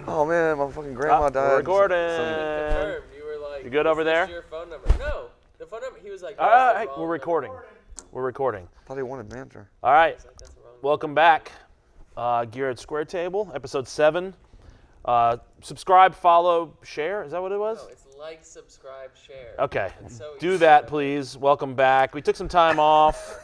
Oh man, my fucking grandma died. We're recording. Confirmed. You were like, You good over there? Your phone number. No, the phone number. He was like, Hey, we're recording. We're recording. Thought he wanted banter. All right. Like, that's the wrong Welcome back. GearHead Square Table, episode 7. Subscribe, follow, share. Is that what it was? No, it's like, subscribe, share. Okay. So Do that, please. Welcome back. We took some time off.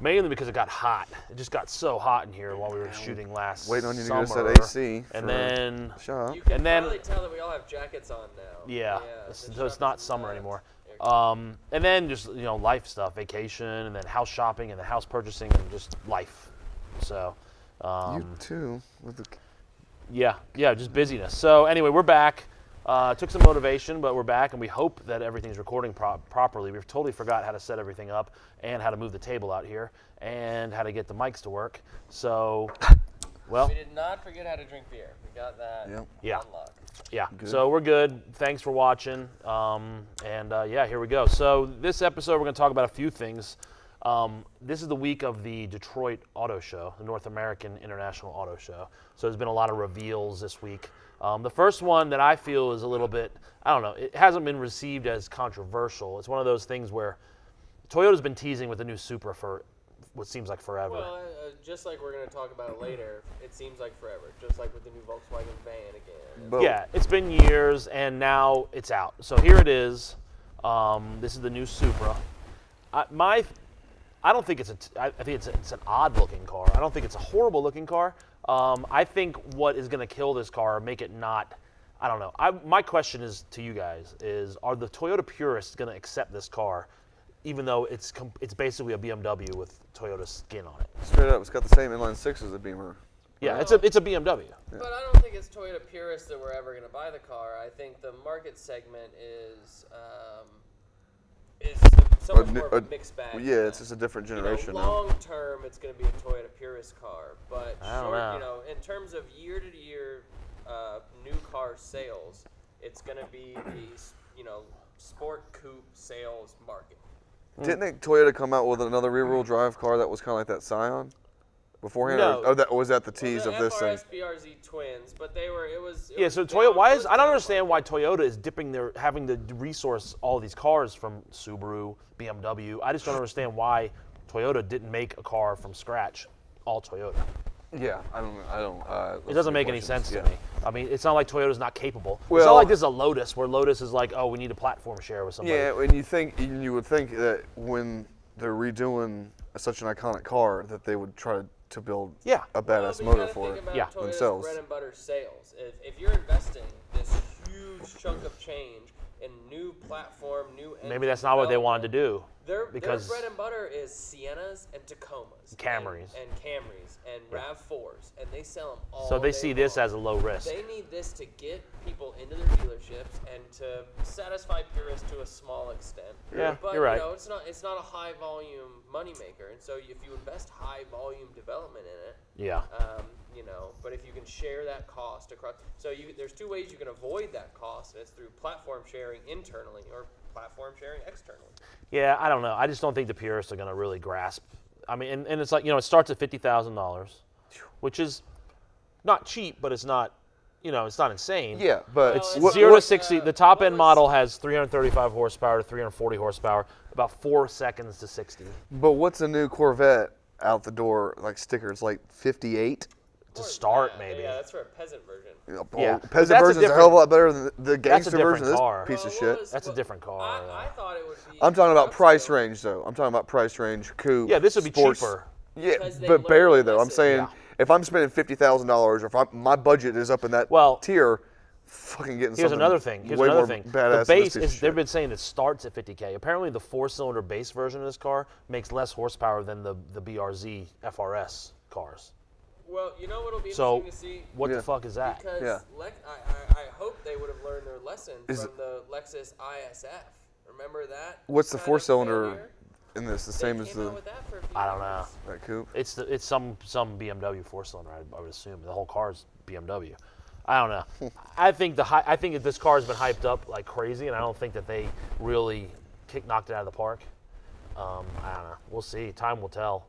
Mainly because it got hot. It just got so hot in here while we were shooting last Waiting on you to summer. get us that AC. And then, shut up. You can And then- probably tell that we all have jackets on now. yeah, the so shop it's not is summer not anymore. air And then just, life stuff, vacation, and then house shopping, and then house purchasing, and just life. So, You too. With the... yeah, just busyness. So anyway, we're back. Took some motivation, but we're back, and we hope that everything's recording properly. We've totally forgot how to set everything up, and how to move the table out here, and how to get the mics to work. So, well, We did not forget how to drink beer. We got that Yeah. unlocked. yeah. Good. So we're good. Thanks for watching. Yeah, here we go. So this episode, we're going to talk about a few things. This is the week of the Detroit Auto Show, the North American International Auto Show. So there's been a lot of reveals this week. The first one that I feel is a little bit, I don't know, it hasn't been received as controversial. It's one of those things where Toyota's been teasing with the new Supra for what seems like forever. Well, just like we're going to talk about later, it seems like forever. Just like with the new Volkswagen van again. Boom. Yeah, it's been years, and now it's out. So here it is. This is the new Supra. I don't think I think it's an odd-looking car. I don't think it's a horrible-looking car. I think what is going to kill this car, make it not, I don't know. My question is to you guys is, are the Toyota purists going to accept this car, even though it's basically a BMW with Toyota skin on it? Straight up, it's got the same inline six as the Beamer. Yeah, it's a BMW. But I don't think it's Toyota purists that were ever going to buy the car. I think the market segment is so much more of a mixed bag. Yeah, it's just a different generation now. Long term, it's going to be a Toyota purist car, but I don't know. in terms of year-to-year new car sales, it's going to be the sport coupe sales market. Didn't Toyota come out with another rear-wheel drive car that was kind of like that Scion beforehand? No. Or was that the tease the of this thing? FRS BRZ twins, but it was So down- Toyota, it was I don't down understand why market. Toyota is having to resource all these cars from Subaru, BMW. I just don't understand why Toyota didn't make a car from scratch, all Toyota. Yeah, I don't. It doesn't make any sense to me. I mean, it's not like Toyota's not capable. It's not Well- like this is a Lotus, where Lotus is like, oh, we need a platform share with somebody. Yeah, and you would think that when they're redoing such an iconic car, that they would try to build a Well, badass but you motor gotta for think it about Yeah. Toyota's themselves. bread and butter sales. If you're investing this huge chunk of change in new platform, new engine Maybe that's not what they wanted to do. Their bread and butter is Siennas and Tacomas, Camrys. and Camrys and Rav4s, and they sell them all. So they day see this long. as a low risk. They need this to get people into their dealerships and to satisfy purists to a small extent. Yeah, but you're right. it's not a high volume moneymaker, and so if you invest high volume development in it, Yeah. but if you can share that cost across, there's two ways you can avoid that cost, and it's through platform sharing internally or platform sharing externally. Yeah, I don't know. I just don't think the purists are going to really grasp. I mean, and it's like, it starts at $50,000, which is not cheap, but it's not, it's not insane. Yeah, but Well, It's What- 0 to what- 60. The top end was- model has 335 horsepower to 340 horsepower, about 4 seconds to 60. but what's a new Corvette out the door like stickers like 58? To start, maybe. Yeah, that's for a peasant version. Yeah, but Peasant that's a version's a hell of a lot better than the gangster different version of this car. piece of Well, shit. That's a different car, I thought it would be. I'm talking about price Scottsdale. range though. I'm talking about price range coupe. Yeah, this would be sports. cheaper. Yeah, Because they but learn barely a though. I'm lesson. saying Yeah. if I'm spending $50,000 or if my budget is up in that tier, fucking getting Here's something another thing. way more The badass than this base piece of is, shit. they've been saying it starts at 50K. Apparently the 4-cylinder base version of this car makes less horsepower than the BRZ FRS cars. Well, you know what'll be So interesting to see? what Yeah. the fuck is that? Because Yeah. I hope they would have learned their lesson Is from the Lexus ISF. Remember that? What's the kind of 4-cylinder failure? in this? The They same as came out the with that for a few I don't know. years. that coupe? It's some BMW 4-cylinder. I would assume the whole car's BMW. I don't know. I think that this car has been hyped up like crazy, and I don't think that they really knocked it out of the park. I don't know. We'll see. Time will tell.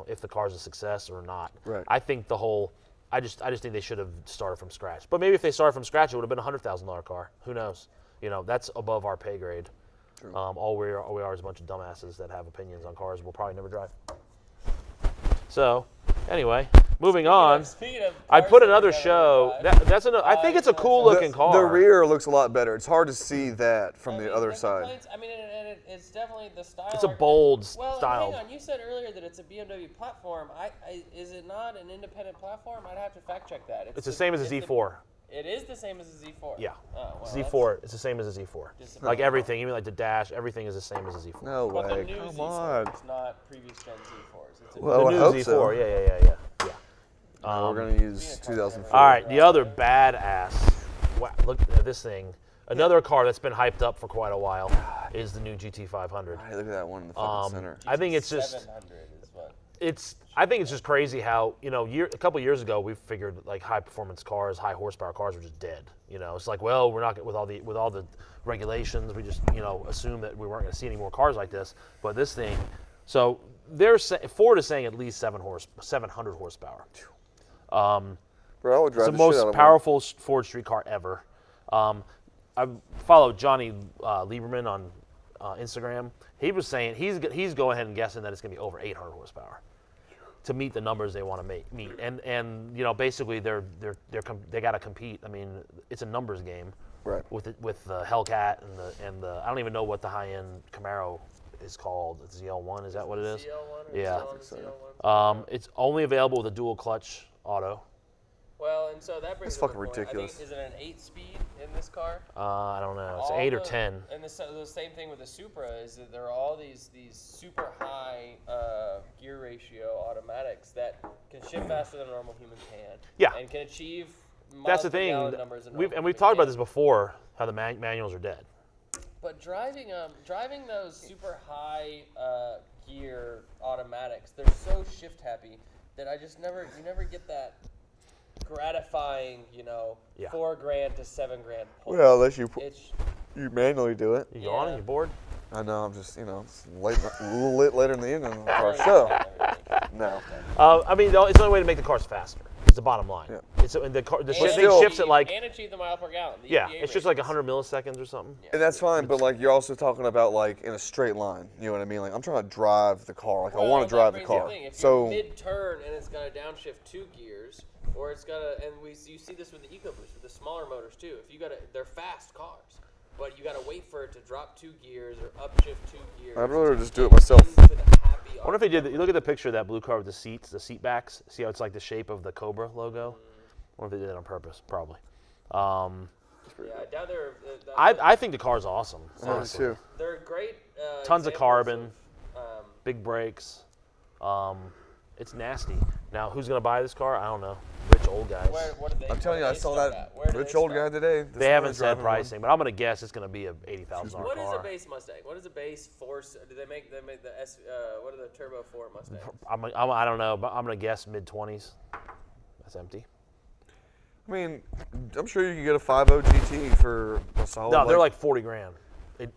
If the car's a success or not. Right. I think the whole I just think they should have started from scratch. But maybe if they started from scratch, it would have been a $100,000 car. Who knows? You know, that's above our pay grade. All we are is a bunch of dumbasses that have opinions on cars we'll probably never drive. So, anyway, moving on. I put another show. That's another. I think it's a cool looking car. The rear looks a lot better. It's hard to see that from the other side. I mean, and it's definitely the style. It's a bold well, style. Hang on. You said earlier that it's a BMW platform. Is it not an independent platform? I'd have to fact check that. It's the same as a Z4. It is the same as a Z4. Yeah. Oh, well, Z4. It's the same as a Z4. Like everything, even like the dash, everying is the same as a Z4. No way. But the new Come Z4, on. it's not previous gen Z4s. It's a Well, The I new hope Z4. so. Yeah. We're gonna use 2004. All right, the other badass. Wow, look at this thing. Another car that's been hyped up for quite a while is the new GT500. Hey, look at that one in the fucking center. I think it's just 700 is what. I think it's just crazy how, you know, a couple years ago we figured like high performance cars, high horsepower cars were just dead. You know, it's like, well, we're not with all the regulations, we just, you know, assumed that we weren't going to see any more cars like this. But this thing, so Ford is saying at least 700 horsepower. Bro, I would drive It's the the shit out most of one. powerful Ford street car ever. I followed Johnny Lieberman on Instagram. He was saying he's going ahead and guessing that it's going to be over 800 horsepower to meet the numbers they want to meet. And you know, basically they got to compete. I mean, it's a numbers game. Right. With the Hellcat and the I don't even know what the high end Camaro is called. It's ZL1. Is that what it is? CL1 or Yeah. CL1? It's only available with a dual clutch auto. Well, and so that brings That's up a fucking point. ridiculous. I think, is it an 8-speed in this car? I don't know. It's All 8 or the- 10. And the same thing with the Supra is that there are all these super high gear ratio automatics that can shift faster than a normal human can. Yeah. And can achieve That's the miles per thing. gallon numbers a normal We've human talked about can't. this before. How the manuals are dead. But driving those super high gear automatics, they're so shift happy that you never get that gratifying, you know, Yeah. $4,000 to $7,000 pull. Well, unless you It's you manually do it. You on it? You bored? I know. I'm just, you know, it's late, a little lit later in the evening for our show. No. I mean, it's the only way to make the cars faster. It's the bottom line. Yeah. It's the And thing still- shifts at like and achieve the mile per gallon. The yeah, EPA it's just like ratings. 100 milliseconds or something. Yeah. And that's fine, but like you're also talking about like in a straight line. You know what I mean? Like I'm trying to drive the car. Like I want to drive the car. If So you're mid-turn and it's going to downshift 2 gears, or it's going to, and you see this with the EcoBoost, with the smaller motors too. If you got to, they're fast cars, but you got to wait for it to drop 2 gears or upshift 2 gears. I'd rather to just do it get myself. into the happy I wonder if they did. You look at the picture of that blue car with the seats, the seat backs. See how it's like the shape of the Cobra logo? I wonder if they did it on purpose. Probably. Yeah, I doubt they're. I think the car's awesome. Honestly. too. They're great. Tons of examples carbon. of, Big brakes. It's nasty. Now, who's gonna buy this car? I don't know. Rich old guys. what did they, I'm telling you, where I do they saw start that at? Where do rich they old start? guy today. They haven't said pricing, but I'm gonna guess it's gonna be a $80,000 car. What is a base Mustang? What is a base Force? Do they make the S? What are the Turbo 4 Mustangs? I don't know, but I'm gonna guess mid-20s. That's empty. I mean, I'm sure you could get a 5.0 GT for a solid. No, they're like 40 grand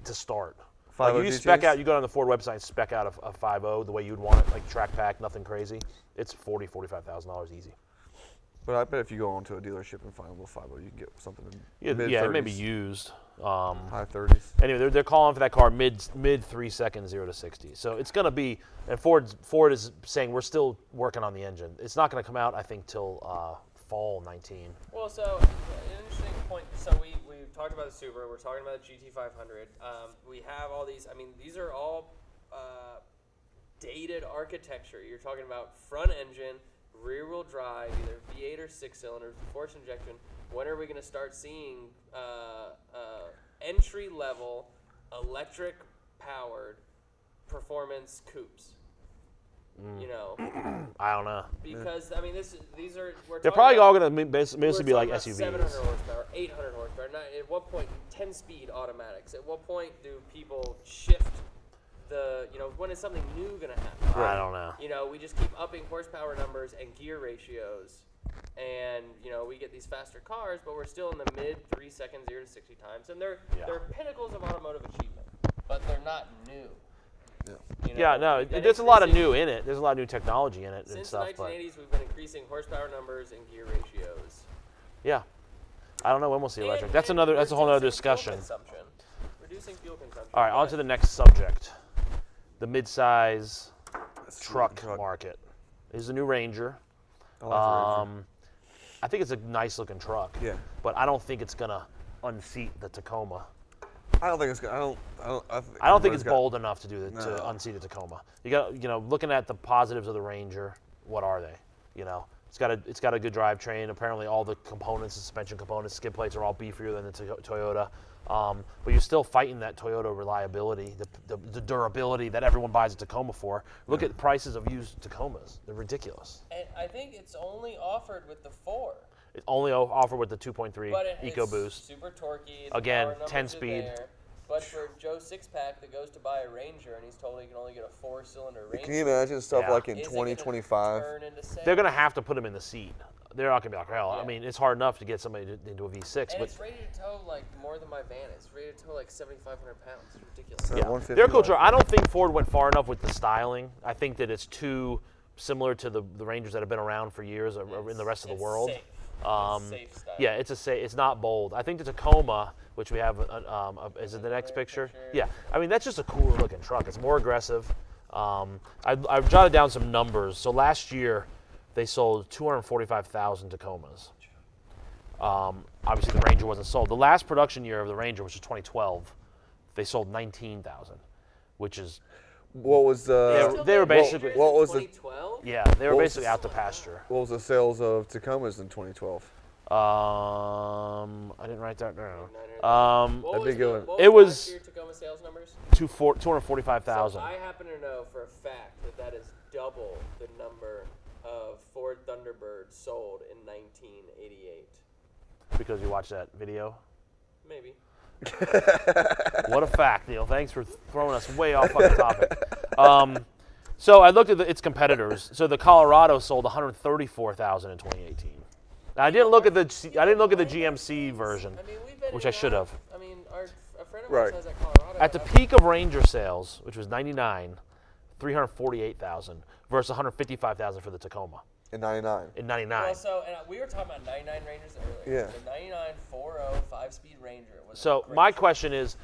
to start. Like 5.0 you spec GTs? out, you go on the Ford website and spec out a 5.0 the way you'd want it, like track pack, nothing crazy. It's $45,000 easy. But I bet if you go onto a dealership and find a little 5.0, you can get something in Yeah, mid-30s, yeah, maybe used. high 30s. Anyway, they're calling for that car mid 3 seconds 0 to 60. So it's going to be, and Ford is saying we're still working on the engine. It's not going to come out, I think, till fall 19. Well, so an interesting point. So we talked about the Subaru. We're talking about the GT500. We have all these. I mean, these are all dated architecture. You're talking about front engine, rear-wheel drive, either V8 or 6-cylinder, force injection. When are we going to start seeing entry-level, electric-powered performance coupes? You know, I don't know. because I mean, these are They're talking probably about- all going to basically be we're like talking about 700 SUVs. horsepower, 800 horsepower. At what point, 10-speed automatics? At what point do people shift the, when is something new going to happen? I don't know. We just keep upping horsepower numbers and gear ratios. And, we get these faster cars, but we're still in the mid 3 seconds, 0 to 60 times. And they're pinnacles of automotive achievement, but they're not new. You know, Yeah, no, we've been there's a lot of increasing- new in it. There's a lot of new technology in it and Since stuff. the But 1980s, we've been increasing horsepower numbers and gear ratios. yeah, I don't know when we'll see And- electric. That's and another. That's a whole other reducing fuel discussion. consumption. Reducing fuel consumption. All right, on but to the next subject. The mid-size truck Truck. market. This is a new Ranger. I like the Ranger. I think it's a nice-looking truck. Yeah. But I don't think it's gonna unseat the Tacoma. I don't think it's gonna. I don't think it's bold enough to do the, No. to unseat a Tacoma. You got, looking at the positives of the Ranger, what are they? It's got a good drivetrain. Apparently, all the components, the suspension components, skid plates are all beefier than the Toyota. But you're still fighting that Toyota reliability, the durability that everyone buys a Tacoma for. Look at the prices of used Tacomas; they're ridiculous. And I think it's only offered with the 4. It's only offered with the 2.3 But it's EcoBoost. super torquey. The Again, power numbers 10 are speed. there. But for Joe Sixpack that goes to buy a Ranger and he's told he can only get a 4-cylinder Ranger, Can you imagine stuff Yeah. like in is it gonna 2025? turn into sales? They're going to have to put him in the seat. They're not going to be like, hell, Yeah. I mean, it's hard enough to get somebody into a V6. And But it's rated to tow like more than my van. It's rated to tow like 7,500 pounds. It's ridiculous. So yeah, 150 they're a cool miles. truck. I don't think Ford went far enough with the styling. I think that it's too similar to the Rangers that have been around for years or in the rest of the It's world. Safe. Um, It's safe style. Yeah, it's not bold. I think the Tacoma, which we have, is it the next picture? Yeah, I mean that's just a cooler looking truck. It's more aggressive. I've jotted down some numbers. So last year, they sold 245,000 Tacomas. Obviously, the Ranger wasn't sold. The last production year of the Ranger, which was 2012, they sold 19,000, which is What was the they were basically- what was the 2012? yeah, they were What was basically out to pasture. what was the sales of Tacomas in 2012? I didn't write that down. What That'd was be good. What It was was- last year Tacoma sales numbers? 245,000. So I happen to know for a fact that that is double the number of Ford Thunderbirds sold in 1988. Because you watched that video. Maybe. What a fact, Neil. Thanks for throwing us way off fucking topic. So I looked at its competitors. So the Colorado sold 134,000 in 2018. Now, I didn't look at the GMC version, I mean, we've been which in I should and out. have. I mean, a friend of Right. ours has that Colorado. At the peak of Ranger sales, which was 99, 348,000 versus 155,000 for the Tacoma In '99. in 99. Well, so and we were talking about 99 Rangers earlier. Yeah. The 99 4.0 5-speed Ranger was. a So great my truck. question is,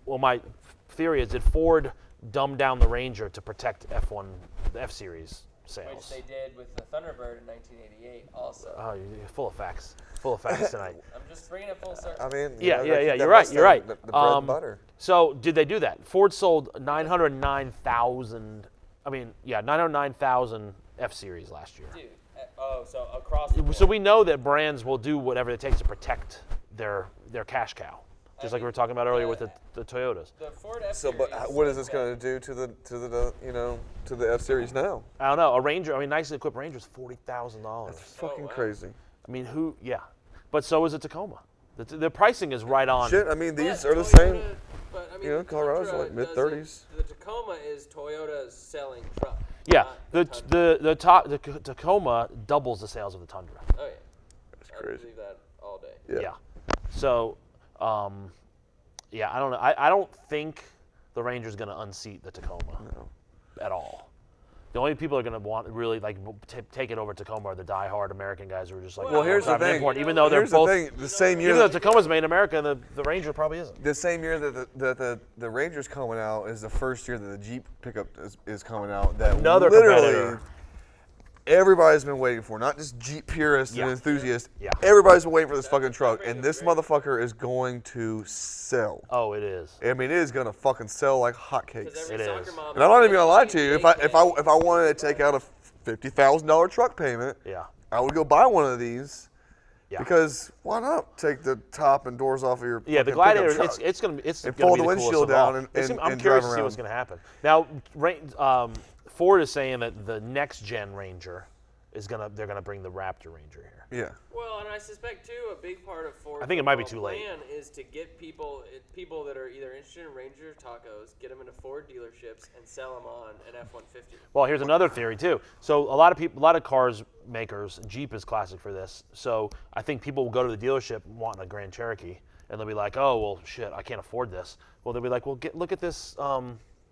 well, my theory is, did Ford dumb down the Ranger to protect F1, the F Series Which sales? they did with the Thunderbird in 1988 also. Oh, you're full of facts. Full of facts tonight. I'm just bringing it full circle. I mean, Yeah, that- that you're right. Mustang, You're right. The bread and butter. So did they do that? Ford sold 909,000. I mean, yeah, 909,000 F Series last year. Dude, so across the board. So we know that brands will do whatever it takes to protect their cash cow, just like we were talking about earlier with the Toyotas. The Ford F So, Series. but what is this going to do to the F Series now? I don't know. A Ranger, I mean, nicely equipped Ranger is $40,000. That's fucking wow. crazy. I mean, yeah. But so is a Tacoma. The pricing is right on. Shit, I mean, these But are the Toyota- same. But, I mean, You know, Colorado's Tundra like mid doesn't- 30s. The Tacoma is Toyota's selling truck. Yeah, not Tundra. the Tacoma doubles the sales of the Tundra. Oh yeah. That's I crazy. believe that all day. Yeah. So, yeah, I don't know. I don't think the Ranger's going to unseat the Tacoma at all. The only people who are going to want really like take it over Tacoma are the diehard American guys who are just like, Well, here's the driving thing. import, even though they're Here's both, the thing. The same year even though the Tacoma's made in America, the Ranger probably isn't. the same year that the Ranger's coming out is the first year that the Jeep pickup is coming out. That Another literally competitor. everybody's been waiting for. Not just Jeep purists Yeah. and enthusiasts. Yeah. Everybody's been waiting for this fucking truck, Ranger and is this great. motherfucker is going to sell. Oh, it is. I mean, it is gonna fucking sell like hotcakes. Because It every soccer is. mom. And I'm not even gonna lie to you. If I they- wanted to take out a $50,000 truck payment, Yeah. I would go buy one of these. Yeah. Because why not take the top and doors off of your Yeah, the fucking pickup Gladiator, truck? it's gonna be And the fold the coolest windshield of all. down and- It's- and- I'm and curious drive to see what's around. gonna happen. Now, Ford is saying that the next gen Ranger they're gonna bring the Raptor Ranger here. Yeah. Well, and I suspect too, a big part of Ford's I think it might be overall too late. plan is to get people that are either interested in Ranger tacos, get them into Ford dealerships, and sell them on an F-150. Well, here's another theory too. So a lot of cars makers, Jeep is classic for this. So I think people will go to the dealership wanting a Grand Cherokee, and they'll be like, "Oh, well, shit, I can't afford this." Well, they'll be like, "Well, look at this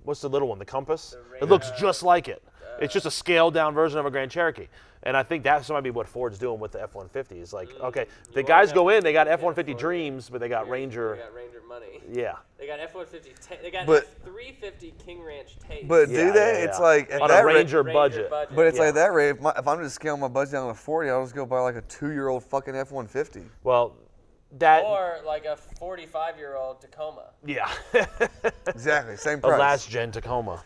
what's the little one? The Compass. The It looks just like it. It's just a scaled down version of a Grand Cherokee. And I think that might be what Ford's doing with the F-150. It's like, okay, the guys go in, they got F-150 dreams, but they got Ranger. They got Ranger money. Yeah. They got F-150. They got But- F-350 King Ranch taste. But Yeah, do they? yeah, It's yeah. like at On that a rate, Ranger budget. but it's Yeah. like that rate. If I'm just scaling my budget down to 40, I'll just go buy like a 2-year-old fucking F-150. Well, that. Or like a 45-year-old Tacoma. Yeah. Exactly, same A price. last gen Tacoma.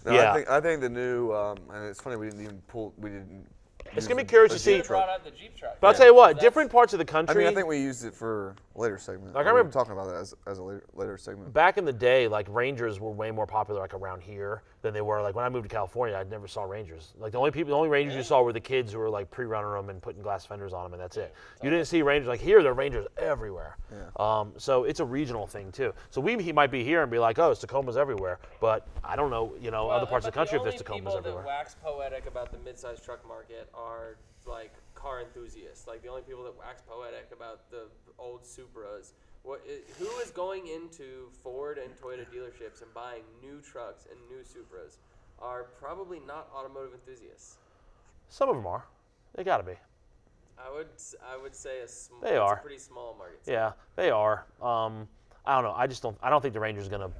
No, Yeah. I think the new, and it's funny we didn't even we didn't. It's going to be use curious to the see. Should Jeep have brought truck. out the Jeep truck. But I'll Yeah. tell you what, That's- different parts of the I country. mean, I think we used it for a later segment. Like, I We were remember- talking about that as a later segment. back in the day, like Rangers were way more popular like around here than they were like when I moved to California. I never saw Rangers. Like the only Rangers you saw were the kids who were like pre-running them and putting glass fenders on them, and that's it. You didn't see Rangers like here. There are Rangers everywhere. Yeah. So it's a regional thing too. So he might be here and be like, oh, it's Tacomas everywhere, but I don't know, other parts of the country if there's Tacomas The only people everywhere. that wax poetic about the mid-sized truck market are like car enthusiasts. Like the only people that wax poetic about the old Supras. Who is going into Ford and Toyota dealerships and buying new trucks and new Supras are probably not automotive enthusiasts. Some of them are. They got to be. I would say They it's are. a pretty small market. Yeah, they are. I don't know. I don't think the Ranger's gonna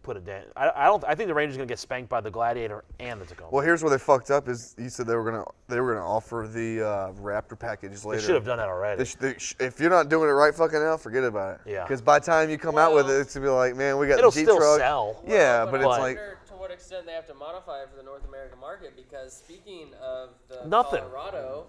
put it down. I think the Ranger's gonna get spanked by the Gladiator and the Tacoma. Well, here's where they fucked up. Is you said they were gonna offer the Raptor package later. They should have done that already. If you're not doing it right fucking now, forget about it. Yeah. Because by the time you come out with it, Well, it's gonna be like, man, we got It'll the Jeep still truck. sell. Yeah, Well, but I it's like, wonder to what extent they have to modify it for the North American market, because speaking of the Nothing. Colorado,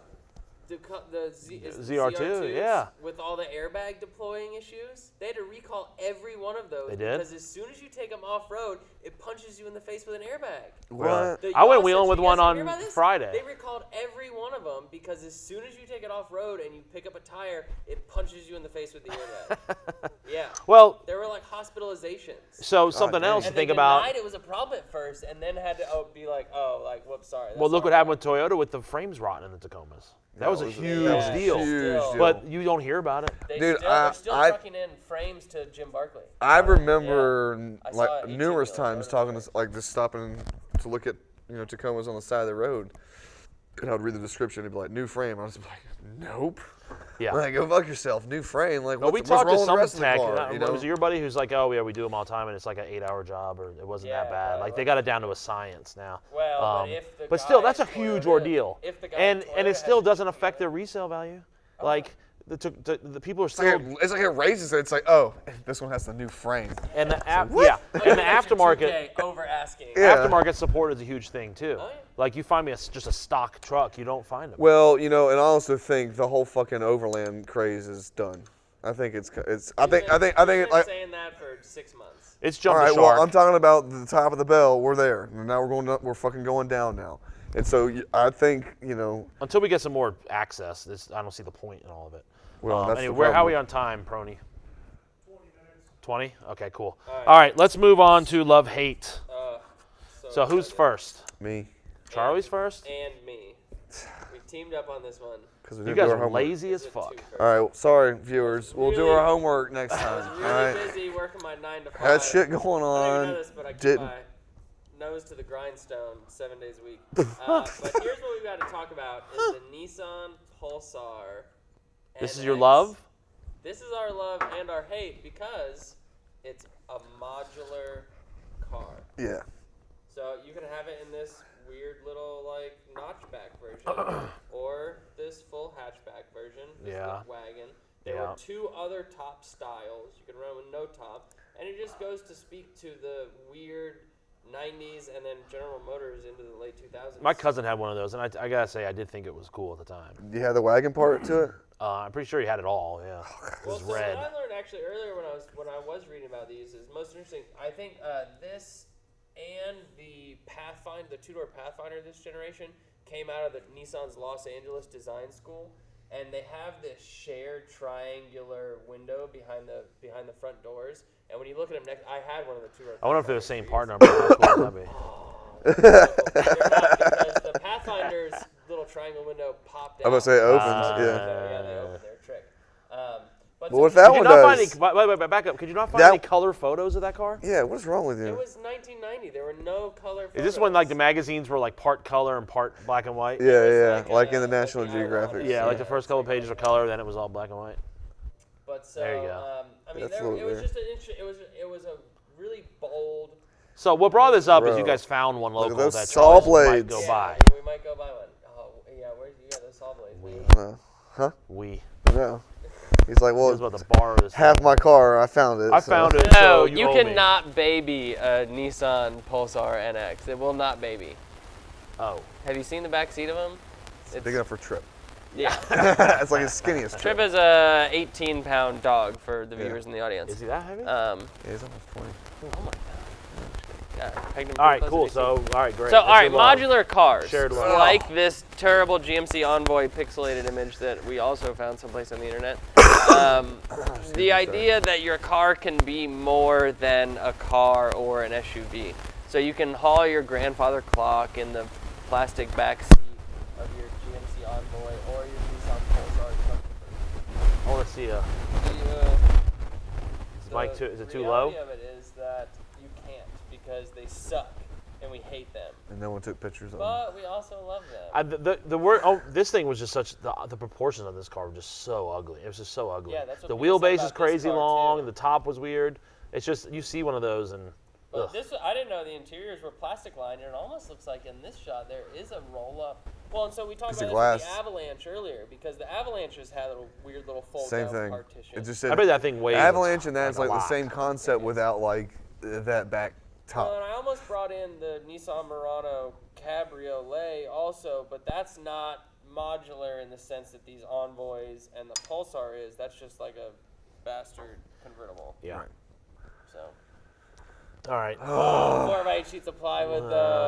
the ZR2, ZR2s, yeah. with all the airbag deploying issues, they had to recall every one of those. They did? Because as soon as you take them off road, it punches you in the face with an airbag. what? The I went Yaw wheeling said, with "You one guys hear on about this?" Friday. They recalled every one of them because as soon as you take it off road and you pick up a tire, it punches you in the face with the airbag. Yeah. Well, There were like hospitalizations. so something dang. else to And think they about. denied it was a problem at first, and then had to be like, whoops, sorry. Well, that's look what our happened with Toyota with the frames rotting in the Tacomas. That was a huge that was a deal. huge Still. deal. But you don't hear about it. They Dude, they're still I- trucking in frames to Jim Barkley. I remember I saw like an numerous 18-wheeler times loaded talking up to like just stopping to look at Tacomas on the side of the road, and I would read the description and it'd be like new frame. I was like, nope. Yeah. Like, go fuck yourself. New frame. Like, Well, what's, we what's talked wrong to with the some rest of the tech. car? You know? Was it your buddy who's like, oh yeah, we do them all the time, and it's like an 8-hour job, or it wasn't that Yeah, bad. well, Like they got it down to a science now. Well, but if the but still, guy that's a at huge Toyota- ordeal. if the guy and at and Toyota it still had to doesn't cheat affect on their it- resale value. Like the people are It's still like it raises it. It's like, oh, this one has the new frame. and the and the aftermarket. 2K over asking. Yeah. Aftermarket support is a huge thing too. Oh, yeah. Like you find me just a stock truck, you don't find them. Well, and I also think the whole fucking overland craze is done. I think it's. I think You've it been like. saying that for 6 months. It's All jumped right. the shark. Well, I'm talking about the top of the bell. We're there. And now we're going. We're fucking going down now. And so I think Until we get some more access, I don't see the point in all of it. Well, that's the anyway, how are we problem. on time, Prony? 20 minutes. 20? Okay, cool. All right. All right, let's move on to love-hate. So who's excited. first? me. Charlie's first? And me. We teamed up on this one. Because we You didn't do guys our are homework. lazy as It's a fuck. twofer. All right. Well, sorry, viewers. We'll do Really- our homework next I was time. really All right. busy working my 9 to 5. Had shit going I don't even on. know this, but I keep Didn't. my nose to the grindstone 7 days a week. But here's what we've got to talk about: is the Nissan Pulsar. This is your NX. love? This is our love and our hate because it's a modular car. Yeah. So you can have it in this weird little like notchback version, or this full hatchback version, this Yeah. wagon. There Yeah. were 2 other top styles. You can run with no top, and it just goes to speak to the weird 90s and then General Motors into the late 2000s. My cousin had one of those, and I gotta say, I did think it was cool at the time. You had the wagon part to it. I'm pretty sure he had it all, yeah. It Well, was so red. what I learned actually earlier when I was reading about these is most interesting. I think this and the Pathfinder, the 2-door Pathfinder this generation, came out of the Nissan's Los Angeles design school, and they have this shared triangular window behind the front doors. And when you look at them next, I had one of the 2-door. I wonder if they're the Pathfinders same for part years. number. How cool would that be? They're not, because the Pathfinder's little triangle window popped out. I was about to say it opens. Ah. Yeah. So, yeah, they open their trick. But But Well, if so that Could you one not find does. any? Wait, back up. Could you not find That- any color photos of that car? Yeah, what's wrong with it you? was 1990. There were no color photos. Is this when like the magazines were like part color and part black and white? Yeah, was yeah, like like in the like National the Geographic. Yeah, like the Yeah, first it's couple like pages were color, then it was all black and white. But so, There you go. I mean, That's a it little was weird. just it was a really bold. So what brought this up is you Bro, guys found one look at local those that saw Charles might blades. go Yeah, buy. we might go buy one. Oh, yeah, where's you got those saw blades? man? No. Huh? We. No. He's like, He was well, about to borrow this. half my car, I found it. I so. found it. No, so you owe me. cannot baby a Nissan Pulsar NX. It will not baby. Oh. Have you seen the back seat of them? It's big enough for Trip. Yeah. It's like his skinniest Trip Trip. is a 18-pound dog for the viewers in the audience. Is he that heavy? Yeah, he's almost 20. Oh my god. Yeah, pegged him all right, pretty cool. close to So, 18. all right, great. So, all What's right, your love? modular cars. Shared love. Like this terrible GMC Envoy pixelated image that we also found someplace on the internet. The idea that your car can be more than a car or an SUV. So you can haul your grandfather clock in the plastic back seat of your GMC Envoy or your Nissan Pulsar truck. I want to see a. Is the mic too? Is it too low? The reality of it is that you can't because they suck and we hate them. And no one took pictures of him. But we also love them. The word. Oh, this thing was just such. The proportions of this car were just so ugly. It was just so ugly. Yeah, that's what the people said wheelbase about is this crazy car, long, too. and the top was weird. It's just you see one of those and. But Ugh. this, I didn't know the interiors were plastic lined, and it almost looks like in this shot there is a roll up. Well, and so we talked It's a about this with glass. the Avalanche earlier because the Avalanches had a weird little fold Same down thing. partition. It just I said bet that thing weighs. Avalanche, and that's like a the lot. same concept without like that back Well, and top. I almost brought in the Nissan Murano Cabriolet also, but that's not modular in the sense that these Envoys and the Pulsar is. That's just like a bastard convertible. Yeah. Right. So. All right. 4x8 sheets of plywood.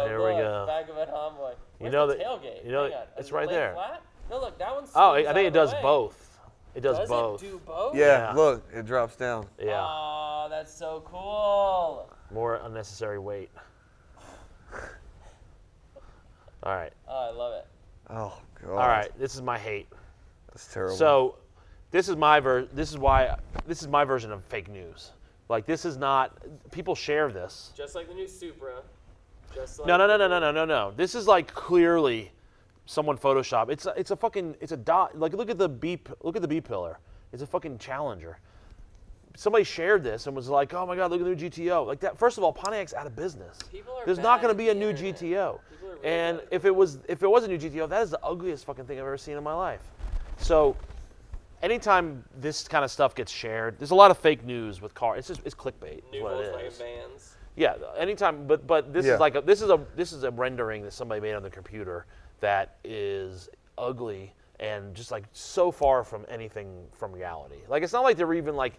Here we look, go. Back of an Envoy. Where's know the that- tailgate? you know Hang that- on. it's Is it right laid there. Flat? No, look, that one. Oh, swings I out think it of the does way. both. It does Does both. it do both? Yeah, Yeah. look, it drops down. Yeah. Oh, that's so cool. More unnecessary weight. All right. Oh, I love it. Oh god. All right. This is my hate. That's terrible. So, this is my This is why. This is my version of fake news. Like this is not. People share this. Just like the new Supra. Just like No. This is like clearly someone Photoshop. It's a fucking. It's a dot. Like look at the B pillar. It's a fucking Challenger. Somebody shared this and was like, "Oh my God, look at the new GTO!" Like that. First of all, Pontiac's out of business. People are There's bad not going to at be the a new internet. GTO. People are really And bad at if it was a new GTO, that is the ugliest fucking thing I've ever seen in my life. So, anytime this kind of stuff gets shared, there's a lot of fake news with cars. It's clickbait. Is New what it Volkswagen is. vans. Yeah, anytime, but this Yeah. is like this is a rendering that somebody made on the computer that is ugly and just like so far from anything from reality. Like it's not like they're even like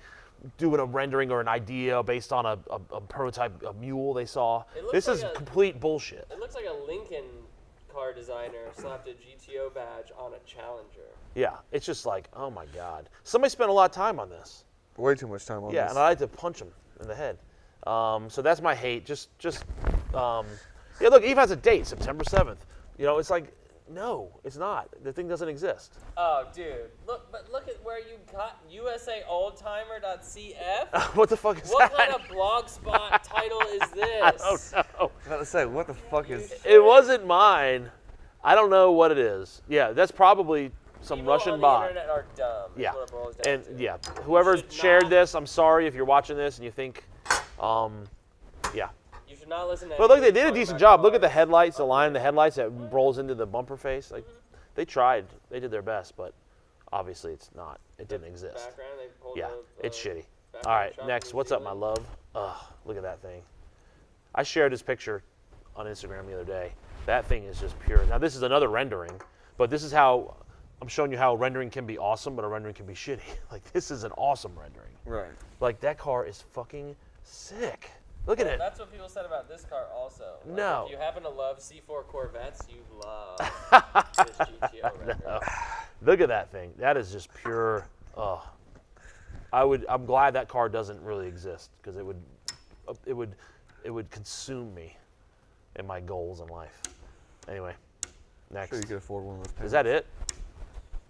doing a rendering or an idea based on a prototype, a mule they saw. It looks This is like a- complete bullshit. It looks like a Lincoln car designer slapped a GTO badge on a Challenger. Yeah, it's just like, oh my God. Somebody spent a lot of time on this. way too much time on Yeah, this. and I like to punch him in the head. So that's my hate. Yeah, look, Eve has a date, September 7th. You know, it's like, no, it's not. The thing doesn't exist. Oh, dude. Look at where you got USAOldtimer.cf. What the fuck is What that? kind of blogspot title is this? I don't know. I was about to say, what the fuck is? It wasn't mine. I don't know what it is. Yeah, that's probably some People Russian on the bot. internet are dumb. Is Yeah, what it boils down and to. yeah, whoever should shared not- this, I'm sorry if you're watching this and you think, yeah. You should not listen to. But look, they anybody did a talk decent about job. Look at the cars. headlights, the line of the headlights that rolls into the bumper face. Like, they tried. They did their best, but obviously it's not. It didn't exist. Background, they pulled Yeah, the, it's shitty. background All right, shot from next. New What's up, my Zealand. love? Ugh, look at that thing. I shared this picture on Instagram the other day. That thing is just pure. Now, this is another rendering, but this is how I'm showing you how rendering can be awesome, but a rendering can be shitty. Like, this is an awesome rendering. Right. Like, that car is fucking sick. Look at Well, it. That's what people said about this car also. Like, No. If you happen to love C4 Corvettes, you love this GTO render. Look at that thing. That is just pure. I'm glad that car doesn't really exist because it would consume me and my goals in life. Anyway, next. Sure, you could afford one of those. Is that it?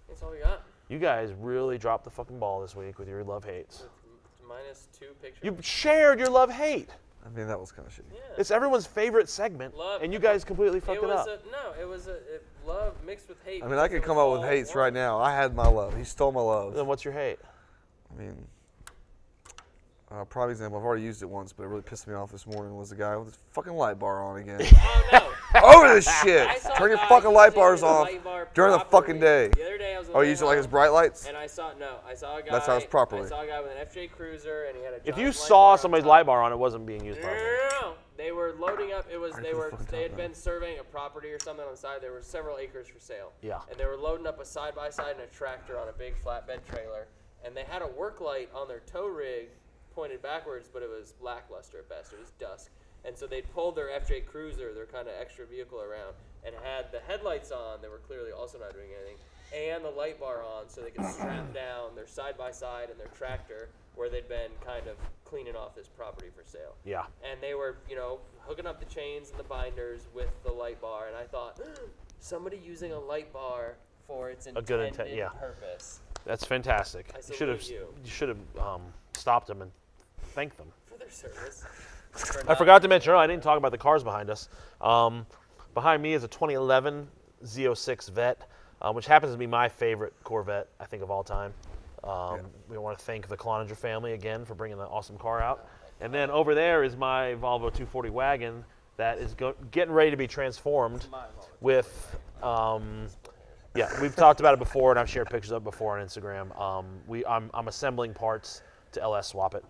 That's all we got. You guys really dropped the fucking ball this week with your love-hates. -2 pictures. You shared your love-hate. I mean, that was kind of shitty. Yeah. It's everyone's favorite segment, Love. and you guys completely fucked it was up. it was love mixed with hate. I mean, I could come up with hates right now. I had my love. He stole my love. Then what's your hate? I mean, prime example, I've already used it once, but it really pissed me off this morning, was the guy with his fucking light bar on again. Oh, no. Over this shit! I saw Turn your guys fucking light using bars his off light bar during the fucking day. The other day I was Oh, you use it like his bright lights? And I saw a guy. That's how it's properly. I saw a guy with an FJ Cruiser, and he had a. If giant you light saw bar on somebody's top. light bar on, it wasn't being used No, properly. no. They were loading up. Right to the fucking They had top, been surveying a property or something on the side. There were several acres for sale. Yeah. And they were loading up a side by side and a tractor on a big flatbed trailer, and they had a work light on their tow rig pointed backwards, but it was lackluster at best. It was dusk. And so they pulled their FJ Cruiser, their kind of extra vehicle, around, and had the headlights on. They were clearly also not doing anything, and the light bar on, so they could strap down their side by side and their tractor, where they'd been kind of cleaning off this property for sale. Yeah. And they were, hooking up the chains and the binders with the light bar, and I thought, somebody using a light bar for its intended purpose. That's fantastic. I You should have. salute you. You should have stopped them and thanked them. For their service. I forgot to mention. I didn't talk about the cars behind us. Behind me is a 2011 Z06 Vet, which happens to be my favorite Corvette, I think, of all time. We want to thank the Cloninger family again for bringing the awesome car out. And then over there is my Volvo 240 wagon that is getting ready to be transformed with. Yeah, we've talked about it before, and I've shared pictures of it before on Instagram. I'm assembling parts to LS swap it,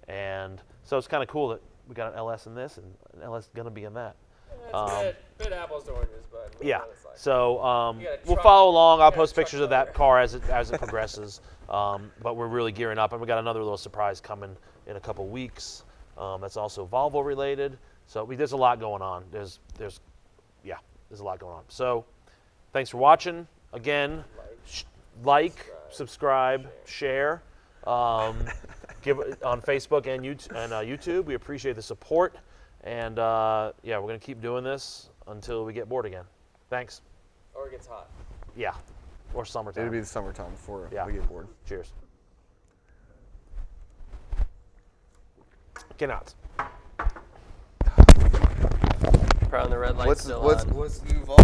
and so it's kind of cool that we got an LS in this, and an LS is gonna be in that. It's bit apples to oranges, but Yeah. what it's like. So You gotta we'll truck- follow along. I'll you gotta post truck pictures of motor. that car as it progresses. But we're really gearing up, and we got another little surprise coming in a couple weeks. That's also Volvo related. So there's a lot going on. There's a lot going on. So thanks for watching. Again, like, subscribe, share. Give on Facebook and YouTube. We appreciate the support. And we're going to keep doing this until we get bored again. Thanks. Or it gets hot. Yeah. Or summertime. It'll be the summertime before Yeah. we get bored. Cheers. Cannot. Prone the red light still on. What's the new Volvo?